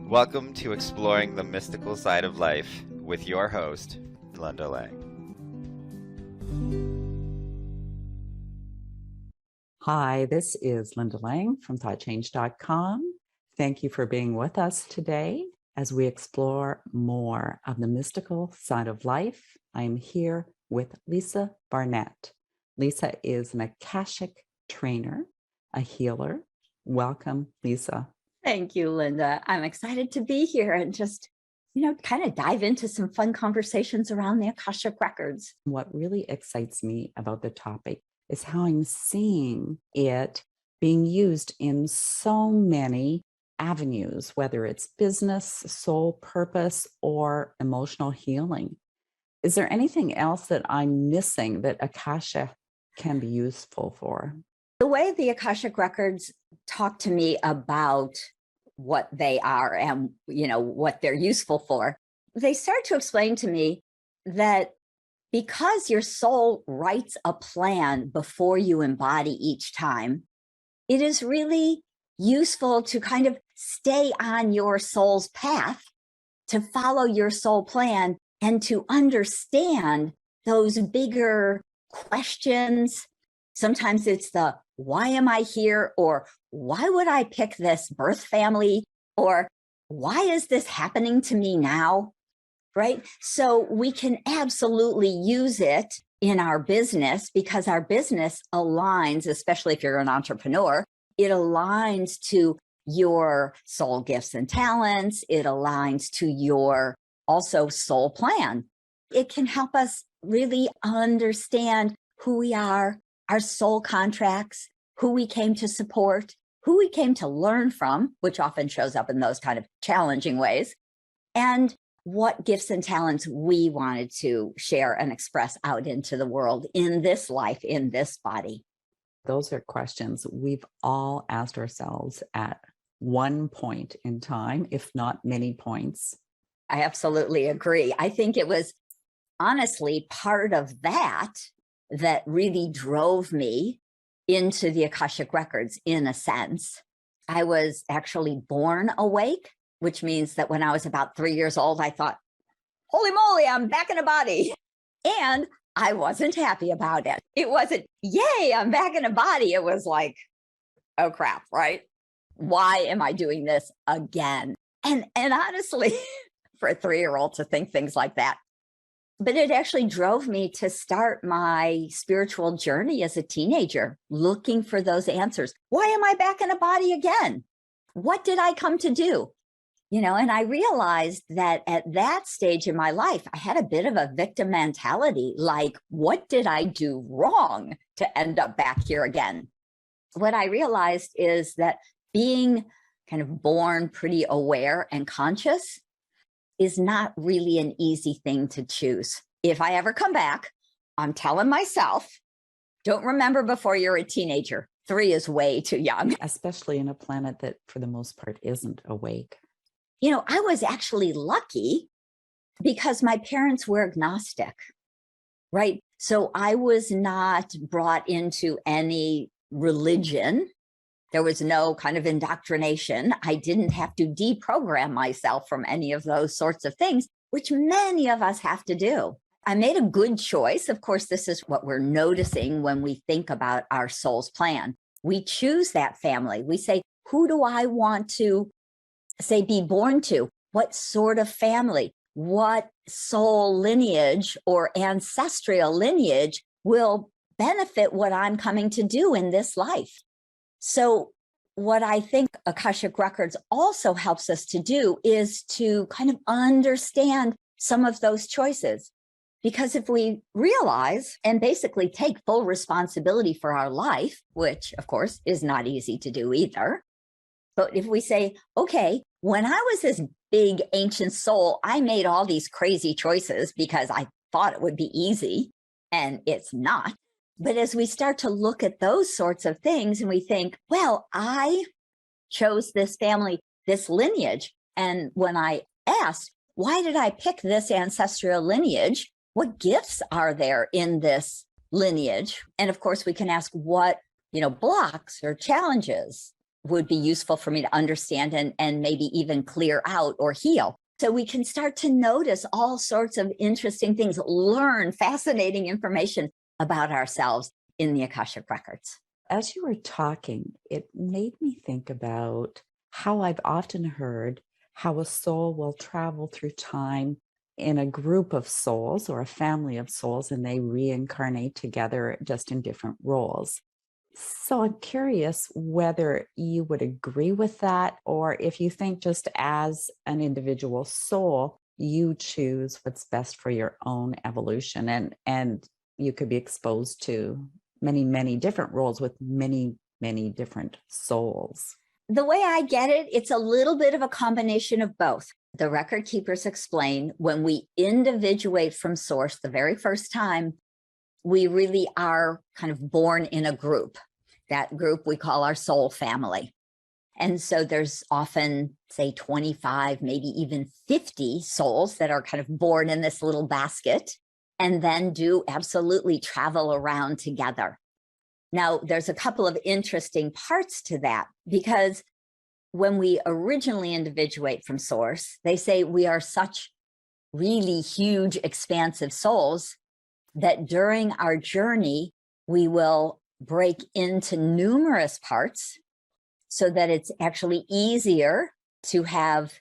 Welcome to Exploring the Mystical Side of Life with your host, Linda Lang. Hi, this is Linda Lang from ThoughtChange.com. Thank you for being with us today as we explore more of the mystical side of life. I'm here with Lisa Barnett. Lisa is an Akashic trainer, a healer. Welcome, Lisa. Thank you, Linda. I'm excited to be here and just, kind of dive into some fun conversations around the Akashic Records. What really excites me about the topic is how I'm seeing it being used in so many avenues, whether it's business, soul purpose, or emotional healing. Is there anything else that I'm missing that Akasha can be useful for? The way the Akashic Records talk to me about what they are and, what they're useful for, they start to explain to me that because your soul writes a plan before you embody each time, it is really useful to kind of stay on your soul's path, to follow your soul plan and to understand those bigger questions. Sometimes it's the why am I here? Or why would I pick this birth family? Or why is this happening to me now? Right? So we can absolutely use it in our business because our business aligns, especially if you're an entrepreneur, it aligns to your soul gifts and talents. It aligns to your also soul plan. It can help us really understand who we are, our soul contracts, who we came to support, who we came to learn from, which often shows up in those kind of challenging ways, and what gifts and talents we wanted to share and express out into the world in this life, in this body. Those are questions we've all asked ourselves at one point in time, if not many points. I absolutely agree. I think it was honestly part of that really drove me into the Akashic Records in a sense. I was actually born awake, which means that when I was about 3 years old, I thought, holy moly, I'm back in a body. And I wasn't happy about it. It wasn't, yay, I'm back in a body. It was like, oh crap, right? Why am I doing this again? And honestly, for a 3-year-old to think things like that. But it actually drove me to start my spiritual journey as a teenager, looking for those answers. Why am I back in a body again? What did I come to do? And I realized that at that stage in my life, I had a bit of a victim mentality, like, what did I do wrong to end up back here again? What I realized is that being kind of born pretty aware and conscious is not really an easy thing to choose. If I ever come back, I'm telling myself, don't remember before you're a teenager. 3 is way too young. Especially in a planet that for the most part isn't awake. I was actually lucky because my parents were agnostic, right? So I was not brought into any religion. There was no kind of indoctrination. I didn't have to deprogram myself from any of those sorts of things, which many of us have to do. I made a good choice. Of course, this is what we're noticing when we think about our soul's plan. We choose that family. We say, who do I want to, say, be born to? What sort of family? What soul lineage or ancestral lineage will benefit what I'm coming to do in this life? So what I think Akashic Records also helps us to do is to kind of understand some of those choices. Because if we realize and basically take full responsibility for our life, which of course is not easy to do either, but if we say, okay, when I was this big ancient soul, I made all these crazy choices because I thought it would be easy, and it's not. But as we start to look at those sorts of things and we think, well, I chose this family, this lineage. And when I asked, why did I pick this ancestral lineage? What gifts are there in this lineage? And of course, we can ask what, blocks or challenges would be useful for me to understand and maybe even clear out or heal. So we can start to notice all sorts of interesting things, learn fascinating information about ourselves in the Akashic Records. As you were talking, it made me think about how I've often heard how a soul will travel through time in a group of souls or a family of souls, and they reincarnate together just in different roles. So I'm curious whether you would agree with that, or if you think just as an individual soul, you choose what's best for your own evolution, and you could be exposed to many, many different roles with many, many different souls. The way I get it, it's a little bit of a combination of both. The record keepers explain when we individuate from source the very first time, we really are kind of born in a group. That group we call our soul family. And so there's often, say, 25, maybe even 50 souls that are kind of born in this little basket and then do absolutely travel around together. Now, there's a couple of interesting parts to that, because when we originally individuate from source, they say we are such really huge, expansive souls that during our journey, we will break into numerous parts so that it's actually easier to have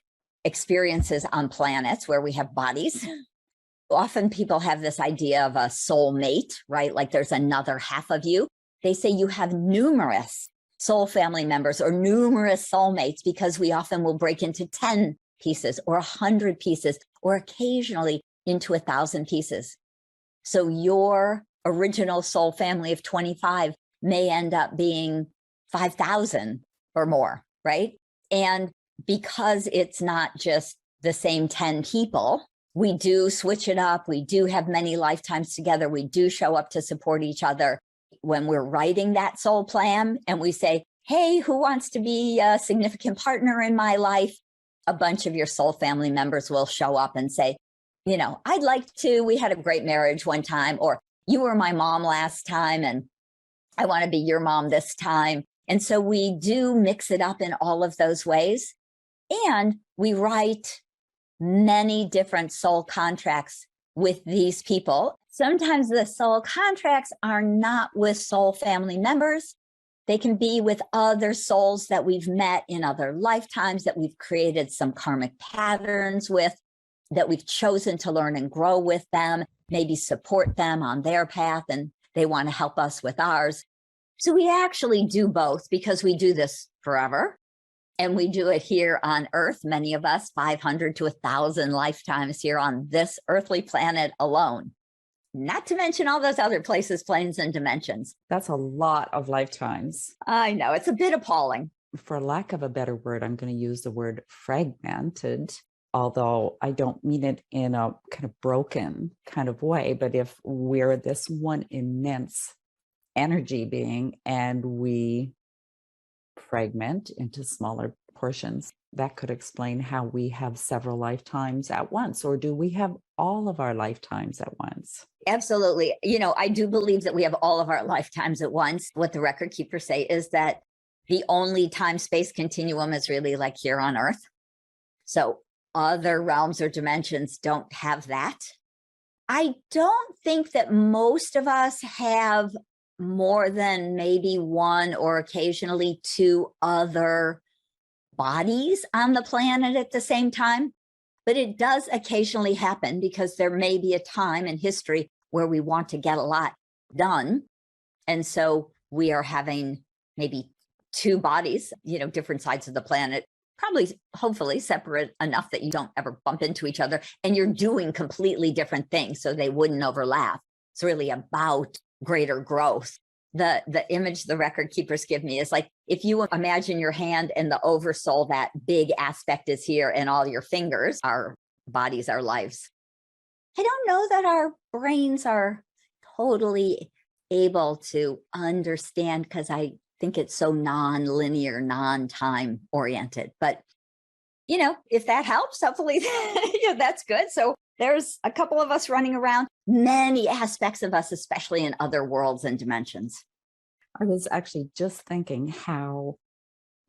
experiences on planets where we have bodies. Often people have this idea of a soulmate, right? Like there's another half of you. They say you have numerous soul family members or numerous soulmates, because we often will break into 10 pieces or 100 pieces or occasionally into 1,000 pieces. So your original soul family of 25 may end up being 5,000 or more, right? And because it's not just the same 10 people, we do switch it up. We do have many lifetimes together. We do show up to support each other. When we're writing that soul plan and we say, hey, who wants to be a significant partner in my life? A bunch of your soul family members will show up and say, you know, I'd like to, we had a great marriage one time, or you were my mom last time and I want to be your mom this time. And so we do mix it up in all of those ways. And we write many different soul contracts with these people. Sometimes the soul contracts are not with soul family members. They can be with other souls that we've met in other lifetimes, that we've created some karmic patterns with, that we've chosen to learn and grow with them, maybe support them on their path, and they want to help us with ours. So we actually do both, because we do this forever. And we do it here on Earth, many of us, 500 to 1,000 lifetimes here on this earthly planet alone. Not to mention all those other places, planes, and dimensions. That's a lot of lifetimes. I know, it's a bit appalling. For lack of a better word, I'm going to use the word fragmented, although I don't mean it in a kind of broken kind of way. But if we're this one immense energy being and we fragment into smaller portions, that could explain how we have several lifetimes at once. Or do we have all of our lifetimes at once? Absolutely. You know, I do believe that we have all of our lifetimes at once. What the record keepers say is that the only time-space continuum is really like here on Earth. So other realms or dimensions don't have that. I don't think that most of us have more than maybe one or occasionally two other bodies on the planet at the same time. But it does occasionally happen, because there may be a time in history where we want to get a lot done. And so we are having maybe two bodies, you know, different sides of the planet, probably, hopefully separate enough that you don't ever bump into each other, and you're doing completely different things so they wouldn't overlap. It's really about greater growth. The image the record keepers give me is like, if you imagine your hand and the oversoul, that big aspect is here, and all your fingers, our bodies, our lives. I don't know that our brains are totally able to understand, because I think it's so non-linear, non-time oriented. But, you know, if that helps, hopefully yeah, that's good. So there's a couple of us running around, many aspects of us, especially in other worlds and dimensions. I was actually just thinking how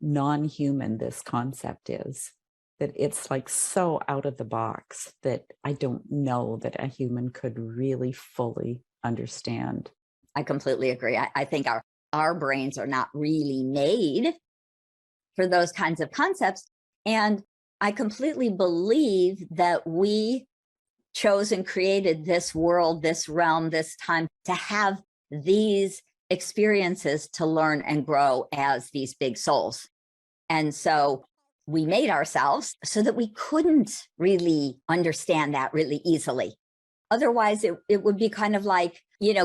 non-human this concept is, that it's like so out of the box that I don't know that a human could really fully understand. I completely agree. I think our brains are not really made for those kinds of concepts. And I completely believe that we chose and created this world, this realm, this time to have these experiences to learn and grow as these big souls. And so we made ourselves so that we couldn't really understand that really easily. Otherwise, it would be kind of like,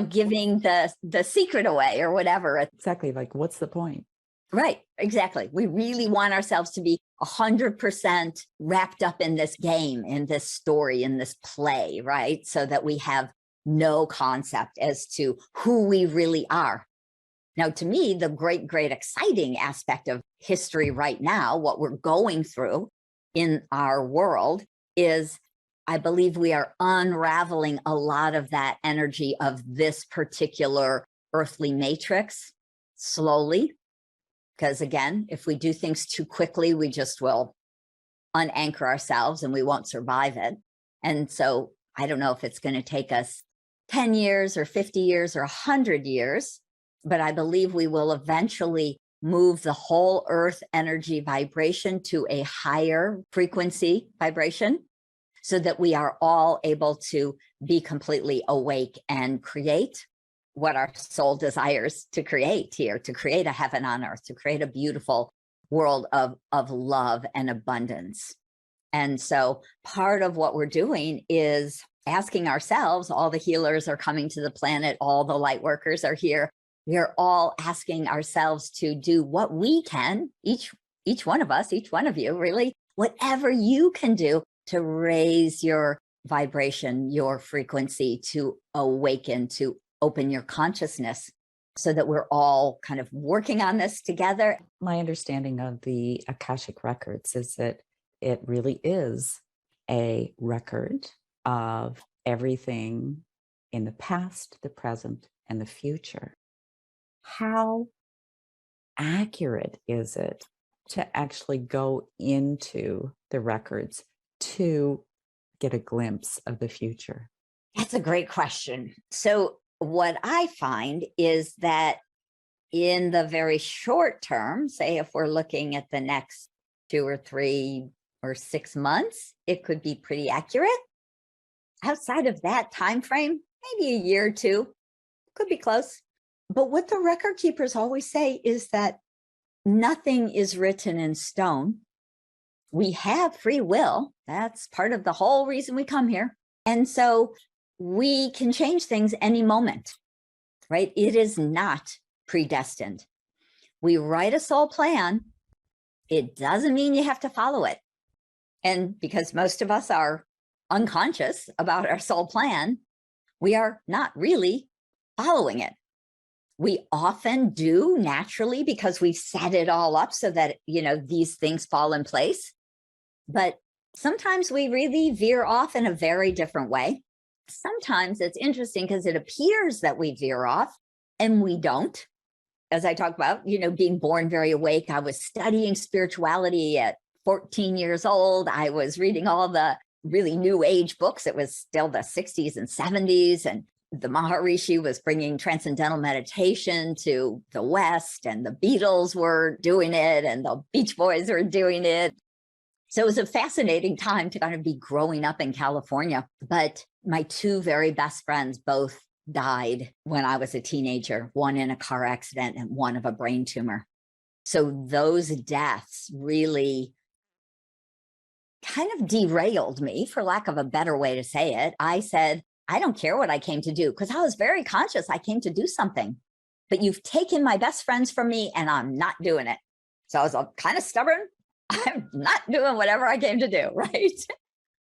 giving the secret away or whatever. Exactly. Like, what's the point? Right. Exactly. We really want ourselves to be 100% wrapped up in this game, in this story, in this play, right? So that we have no concept as to who we really are. Now, to me, the great, great exciting aspect of history right now, what we're going through in our world is, I believe we are unraveling a lot of that energy of this particular earthly matrix slowly. Because again, if we do things too quickly, we just will unanchor ourselves and we won't survive it. And so I don't know if it's going to take us 10 years or 50 years or 100 years, but I believe we will eventually move the whole earth energy vibration to a higher frequency vibration so that we are all able to be completely awake and create what our soul desires to create here, to create a heaven on earth, to create a beautiful world of love and abundance. And so part of what we're doing is asking ourselves, all the healers are coming to the planet, all the light workers are here. We're all asking ourselves to do what we can, each one of us, each one of you, really, whatever you can do to raise your vibration, your frequency, to awaken, to open your consciousness, so that we're all kind of working on this together. My understanding of the Akashic Records is that it really is a record of everything in the past, the present, and the future. How accurate is it to actually go into the records to get a glimpse of the future? That's a great question. So what I find is that in the very short term, say if we're looking at the next 2 or 3 or 6 months, it could be pretty accurate. Outside of that time frame, maybe a year or two, could be close. But what the record keepers always say is that nothing is written in stone. We have free will. That's part of the whole reason we come here. And so we can change things any moment, right? It is not predestined. We write a soul plan. It doesn't mean you have to follow it. And because most of us are unconscious about our soul plan, we are not really following it. We often do naturally because we've set it all up so that, these things fall in place. But sometimes we really veer off in a very different way. Sometimes it's interesting because it appears that we veer off and we don't. As I talk about, being born very awake, I was studying spirituality at 14 years old. I was reading all the really new age books. It was still the 60s and 70s. And the Maharishi was bringing transcendental meditation to the West, and the Beatles were doing it, and the Beach Boys were doing it. So it was a fascinating time to kind of be growing up in California. But my 2 very best friends both died when I was a teenager, one in a car accident and one of a brain tumor. So those deaths really kind of derailed me, for lack of a better way to say it. I said, I don't care what I came to do, because I was very conscious I came to do something. But you've taken my best friends from me and I'm not doing it. So I was kind of stubborn. I'm not doing whatever I came to do, right?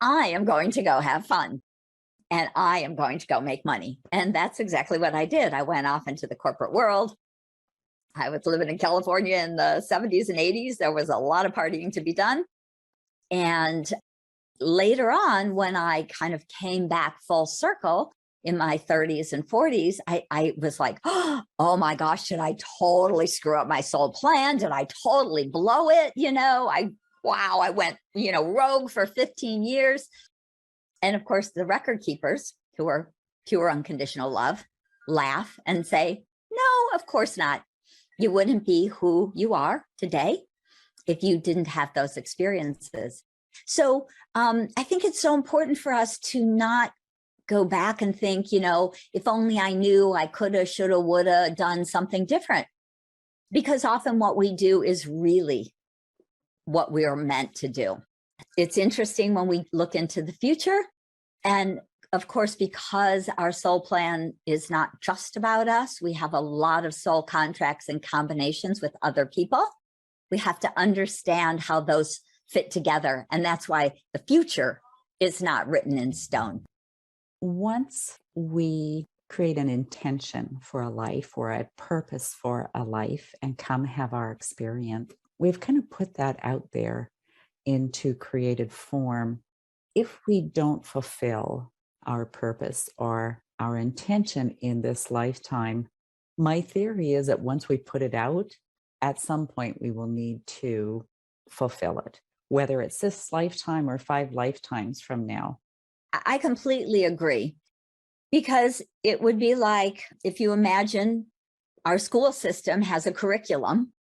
I am going to go have fun. And I am going to go make money. And that's exactly what I did. I went off into the corporate world. I was living in California in the 70s and 80s. There was a lot of partying to be done. And later on, when I kind of came back full circle, in my 30s and 40s, I was like, oh my gosh, did I totally screw up my soul plan? Did I totally blow it? I went, rogue for 15 years. And of course, the record keepers, who are pure unconditional love, laugh and say, no, of course not. You wouldn't be who you are today if you didn't have those experiences. So I think it's so important for us to not go back and think, if only I knew, I coulda, shoulda, woulda done something different. Because often what we do is really what we are meant to do. It's interesting when we look into the future. And of course, because our soul plan is not just about us, we have a lot of soul contracts and combinations with other people. We have to understand how those fit together. And that's why the future is not written in stone. Once we create an intention for a life or a purpose for a life and come have our experience, we've kind of put that out there into created form. If we don't fulfill our purpose or our intention in this lifetime, my theory is that once we put it out, at some point we will need to fulfill it, whether it's this lifetime or 5 lifetimes from now. I completely agree, because it would be like if you imagine our school system has a curriculum,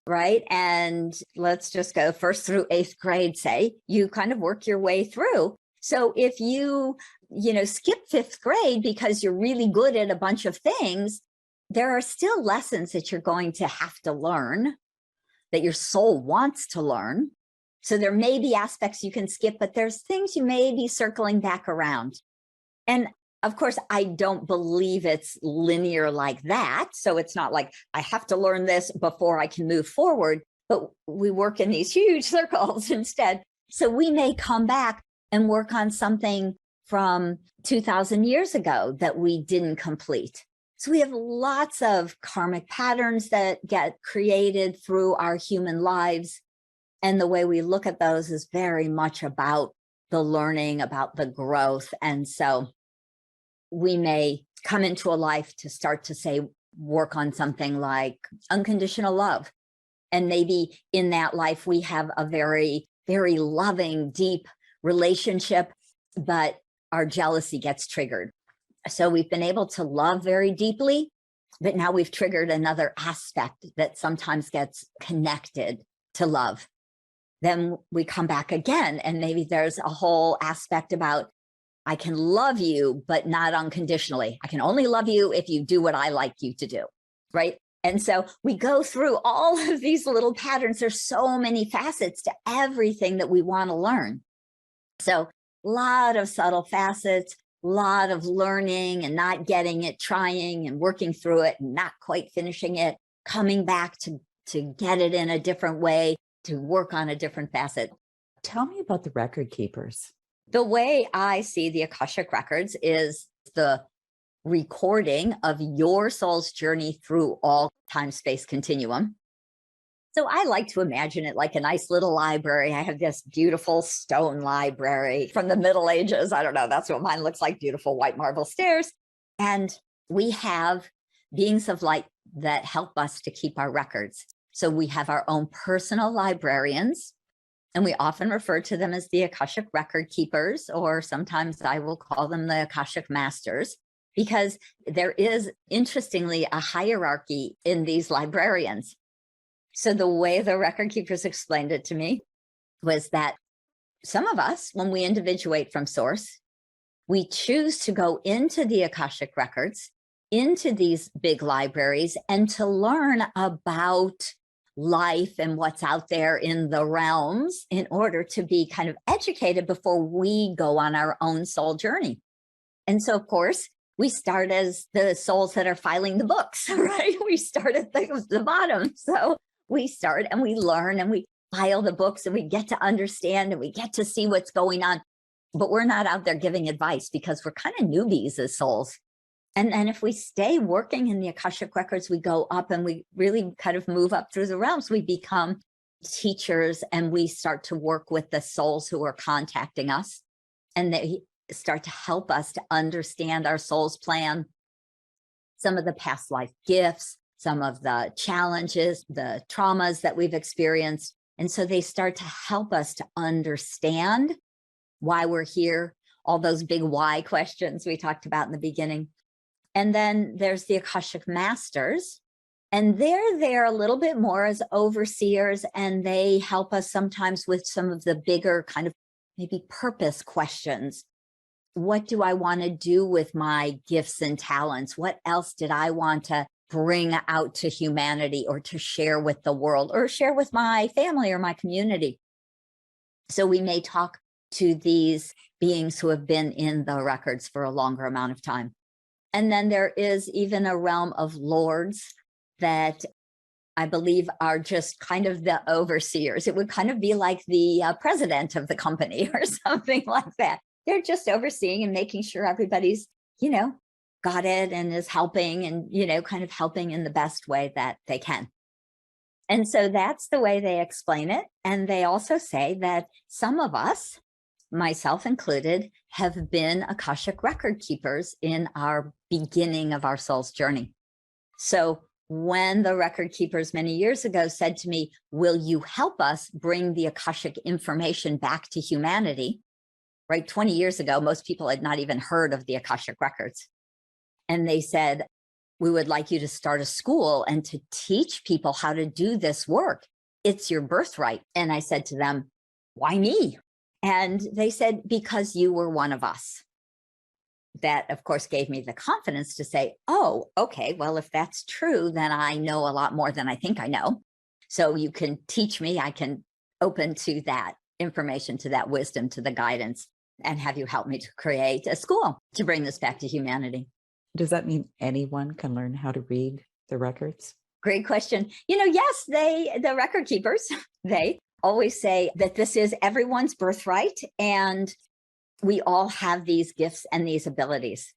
right? And let's just go first through 8th grade, say, you kind of work your way through. So if you skip 5th grade because you're really good at a bunch of things, there are still lessons that you're going to have to learn, that your soul wants to learn. So there may be aspects you can skip, but there's things you may be circling back around. And of course, I don't believe it's linear like that. So it's not like I have to learn this before I can move forward, but we work in these huge circles instead. So we may come back and work on something from 2000 years ago that we didn't complete. So we have lots of karmic patterns that get created through our human lives. And the way we look at those is very much about the learning, about the growth. And so we may come into a life to start to say, work on something like unconditional love. And maybe in that life, we have a very, very loving, deep relationship, but our jealousy gets triggered. So we've been able to love very deeply, but now we've triggered another aspect that sometimes gets connected to love. Then we come back again, and maybe there's a whole aspect about, I can love you, but not unconditionally. I can only love you if you do what I like you to do, right? And so we go through all of these little patterns. There's so many facets to everything that we want to learn. So a lot of subtle facets, a lot of learning and not getting it, trying and working through it and not quite finishing it, coming back to get it in a different way, to work on a different facet. Tell me about the record keepers. The way I see the Akashic Records is the recording of your soul's journey through all time-space continuum. So I like to imagine it like a nice little library. I have this beautiful stone library from the Middle Ages. I don't know, that's what mine looks like, beautiful white marble stairs. And we have beings of light that help us to keep our records. So we have our own personal librarians, and we often refer to them as the Akashic Record Keepers, or sometimes I will call them the Akashic Masters, because there is, interestingly, a hierarchy in these librarians. So the way the record keepers explained it to me was that some of us, when we individuate from source, we choose to go into the Akashic Records, into these big libraries, and to learn about life and what's out there in the realms in order to be kind of educated before we go on our own soul journey. And so, of course, we start as the souls that are filing the books, right? We start at the bottom. So we start and we learn and we file the books and we get to understand and we get to see what's going on. But we're not out there giving advice because we're kind of newbies as souls. And then if we stay working in the Akashic Records, we go up and we really kind of move up through the realms. We become teachers and we start to work with the souls who are contacting us. And start to help us to understand our soul's plan, some of the past life gifts, some of the challenges, the traumas that we've experienced. And so they start to help us to understand why we're here, all those big why questions we talked about in the beginning. And then there's the Akashic Masters, and they're there a little bit more as overseers, and they help us sometimes with some of the bigger kind of maybe purpose questions. What do I want to do with my gifts and talents? What else did I want to bring out to humanity or to share with the world or share with my family or my community? So we may talk to these beings who have been in the records for a longer amount of time. And then there is even a realm of lords that I believe are just kind of the overseers. It would kind of be like the president of the company or something like that. They're just overseeing and making sure everybody's, got it and is helping and, kind of helping in the best way that they can. And so that's the way they explain it. And they also say that some of us, myself included, have been Akashic record keepers in our beginning of our soul's journey. So when the record keepers many years ago said to me, will you help us bring the Akashic information back to humanity? Right, 20 years ago, most people had not even heard of the Akashic records. And they said, we would like you to start a school and to teach people how to do this work. It's your birthright. And I said to them, why me? And they said, because you were one of us. That, of course, gave me the confidence to say, oh, okay, well, if that's true, then I know a lot more than I think I know. So you can teach me, I can open to that information, to that wisdom, to the guidance, and have you help me to create a school to bring this back to humanity. Does that mean anyone can learn how to read the records? Great question. Yes, the record keepers, they always say that this is everyone's birthright and we all have these gifts and these abilities.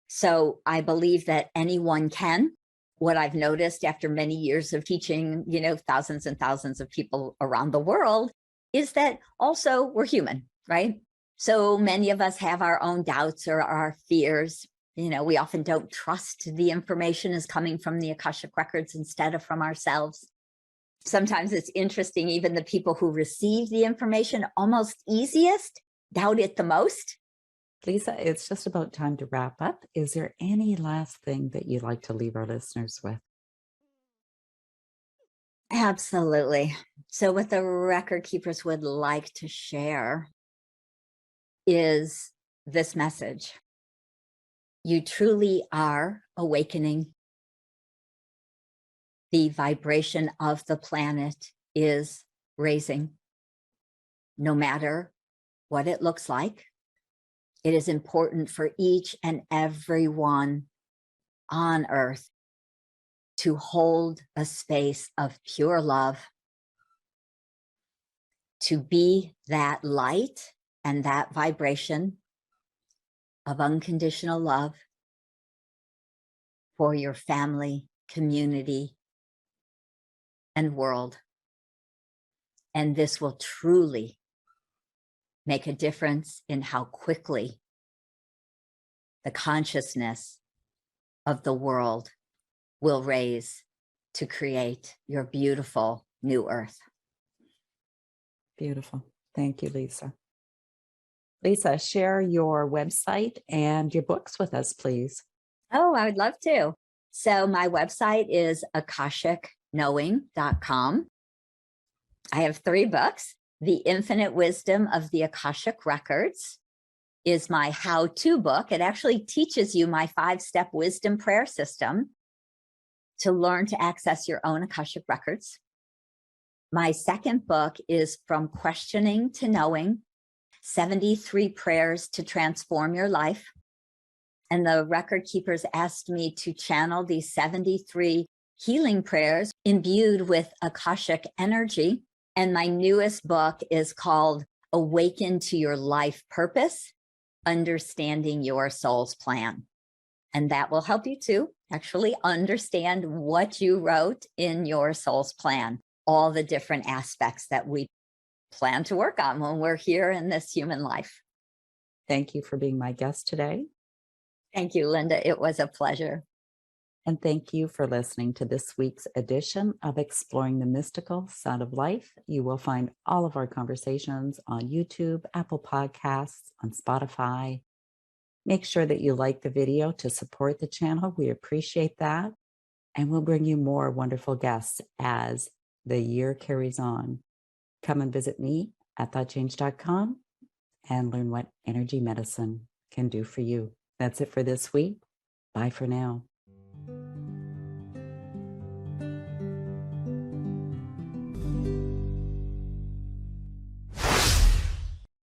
So I believe that anyone can. What I've noticed after many years of teaching, thousands and thousands of people around the world is that also we're human, right? So many of us have our own doubts or our fears. We often don't trust the information is coming from the Akashic records instead of from ourselves. Sometimes it's interesting, even the people who receive the information almost easiest doubt it the most. Lisa, it's just about time to wrap up. Is there any last thing that you'd like to leave our listeners with? Absolutely. So what the record keepers would like to share is this message. You truly are awakening. The vibration of the planet is raising. No matter what it looks like, it is important for each and every one on Earth to hold a space of pure love, to be that light and that vibration of unconditional love for your family, community, and world. And this will truly make a difference in how quickly the consciousness of the world will raise to create your beautiful new Earth. Beautiful. Thank you, Lisa. Lisa, share your website and your books with us, please. Oh, I would love to. So my website is akashicknowing.com. I have 3 books. The Infinite Wisdom of the Akashic Records is my how-to book. It actually teaches you my 5-step wisdom prayer system to learn to access your own Akashic records. My second book is From Questioning to Knowing, 73 Prayers to Transform Your Life. And the record keepers asked me to channel these 73 healing prayers imbued with Akashic energy. And my newest book is called Awaken to Your Life Purpose, Understanding Your Soul's Plan. And that will help you to actually understand what you wrote in your soul's plan, all the different aspects that we plan to work on when we're here in this human life. Thank you for being my guest today. Thank you, Linda. It was a pleasure. And thank you for listening to this week's edition of Exploring the Mystical Side of Life. You will find all of our conversations on YouTube, Apple Podcasts, on Spotify. Make sure that you like the video to support the channel. We appreciate that. And we'll bring you more wonderful guests as the year carries on. Come and visit me at thoughtchange.com and learn what energy medicine can do for you. That's it for this week. Bye for now.